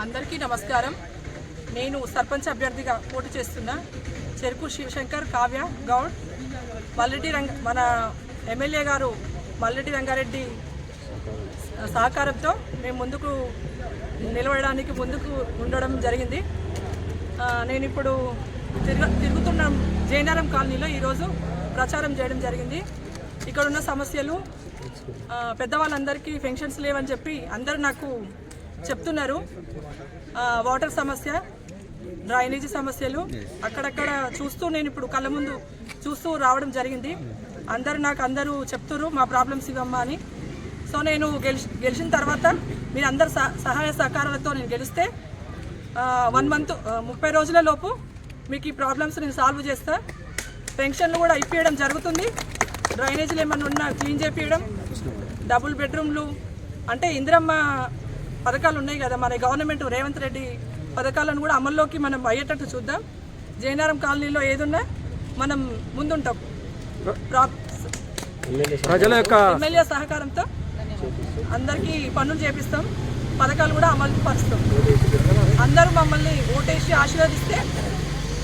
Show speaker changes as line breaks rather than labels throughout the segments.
అందరికీ నమస్కారం. నేను సర్పంచ్ అభ్యర్థిగా పోటీ చేస్తున్నా చెరుకు శివశంకర్ కావ్య గౌడ్. మన ఎమ్మెల్యే గారు మల్లెడ్డి రంగారెడ్డి సహకారంతో మేము ముందుకు నిలవడానికి ముందుకు ఉండడం జరిగింది. నేను ఇప్పుడు తిరుగుతున్న జైనారం కాలనీలో ఈరోజు ప్రచారం చేయడం జరిగింది. ఇక్కడ ఉన్న సమస్యలు పెద్దవాళ్ళందరికీ పెన్షన్స్ లేవని చెప్పి అందరూ నాకు చెప్తున్నారు. వాటర్ సమస్య, డ్రైనేజీ సమస్యలు అక్కడక్కడ చూస్తూ నేను ఇప్పుడు కళ్ళ ముందు చూస్తూ రావడం జరిగింది. అందరూ చెప్తున్నారు మా ప్రాబ్లమ్స్ ఇవమ్మా అని. సో నేను గెలిచిన తర్వాత మీరు అందరు సహాయ సహకారాలతో నేను గెలిస్తే 1 మంత్ 30 రోజుల లోపు మీకు ఈ ప్రాబ్లమ్స్ నేను సాల్వ్ చేస్తా. పెన్షన్లు కూడా ఇప్పించడం జరుగుతుంది. డ్రైనేజీలు ఏమన్నా ఉన్నా క్లీన్ చేయించడం, డబుల్ బెడ్రూమ్లు అంటే ఇందిరమ్మ పథకాలు ఉన్నాయి కదా మన గవర్నమెంట్ రేవంత్ రెడ్డి పథకాలను కూడా అమల్లోకి మనం అయ్యేటట్టు చూద్దాం. జైనారం కాలనీలో ఏదున్నా మనం ముందుంటాం.
ప్రజల యొక్క
ఎమ్మెల్యే సహకారంతో అందరికీ పనులు చేపిస్తాం, పథకాలు కూడా అమలు పరుస్తాం. అందరూ మమ్మల్ని ఓటేసి ఆశీర్వదిస్తే,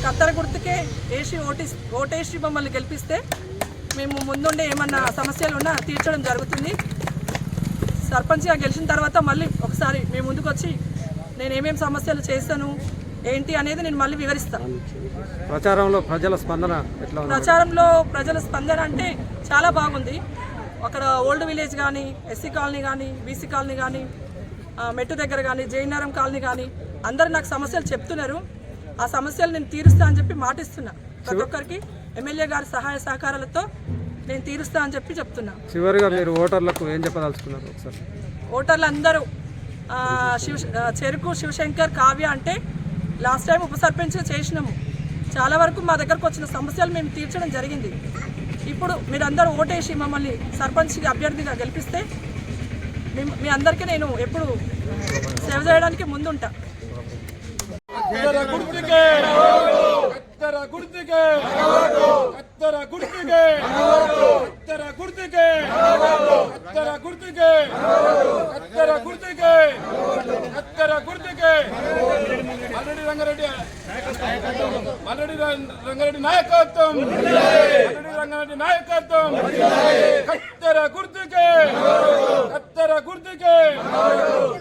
కత్తెర గుర్తుకే ఓటేసి మమ్మల్ని గెలిపిస్తే మేము ముందుండే ఏమన్నా సమస్యలు ఉన్నా తీర్చడం జరుగుతుంది. సర్పంచ్గా గెలిచిన తర్వాత మళ్ళీ ఒకసారి మేము ముందుకు వచ్చి నేను ఏమేమి సమస్యలు చేస్తాను ఏంటి అనేది నేను మళ్ళీ వివరిస్తాను.
ప్రచారంలో ప్రజల స్పందన ఎట్లా?
ప్రచారంలో ప్రజల స్పందన అంటే చాలా బాగుంది. అక్కడ ఓల్డ్ విలేజ్ కానీ, ఎస్సీ కాలనీ కానీ, బీసీ కాలనీ కానీ, మెట్టు దగ్గర కానీ, జైనారం కాలనీ కానీ అందరూ నాకు సమస్యలు చెప్తున్నారు. ఆ సమస్యలు నేను తీరుస్తా అని చెప్పి మాటిస్తున్నా. ప్రతి ఒక్కరికి ఎమ్మెల్యే గారి సహాయ సహకారాలతో నేను తీరుస్తా అని చెప్పి చెప్తున్నా.
చివరిగా మీరు ఓటర్లకు ఏం చెప్పదలుచుకున్నారు? ఒకసారి
ఓటర్లు అందరూ చెరుకు శివశంకర్ కావ్య అంటే లాస్ట్ టైం ఉప సర్పంచ్ చేసినాము. చాలా వరకు మా దగ్గరకు వచ్చిన సమస్యలు మేము తీర్చడం జరిగింది. ఇప్పుడు మీరందరూ ఓటేసి మమ్మల్ని సర్పంచ్గా అభ్యర్థిగా గెలిపిస్తే మీ అందరికీ నేను ఎప్పుడు సేవ చేయడానికి ముందుంటా.
రంగారెడ్డి నాయకత్వం, కత్తెర గుర్తుకే